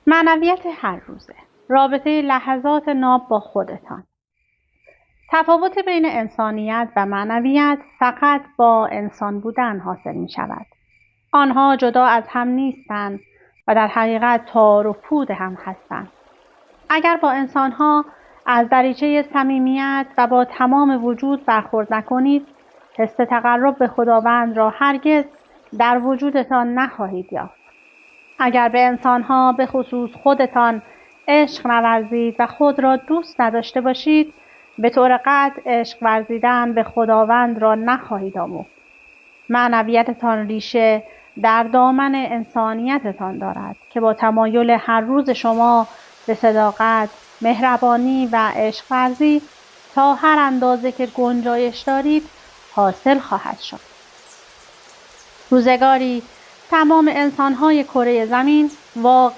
معنویت هر روزه. رابطه لحظات ناب با خودتان. تفاوت بین انسانیت و معنویت فقط با انسان بودن حاصل می شود. آنها جدا از هم نیستند و در حقیقت تار و پود هم هستند. اگر با انسانها از دریچه صمیمیت و با تمام وجود برخورد نکنید، حس تقرب به خداوند را هرگز در وجودتان نخواهید یافت. اگر به انسانها به خصوص خودتان عشق نورزید و خود را دوست نداشته باشید، به طور قطع عشق ورزیدن به خداوند را نخواهید آموخت. معنویتتان ریشه در دامن انسانیتتان دارد که با تمایل هر روز شما به صداقت، مهربانی و عشق ورزی تا هر اندازه که گنجایش دارید حاصل خواهد شد. روزگاری تمام انسان‌های کره زمین واقعاً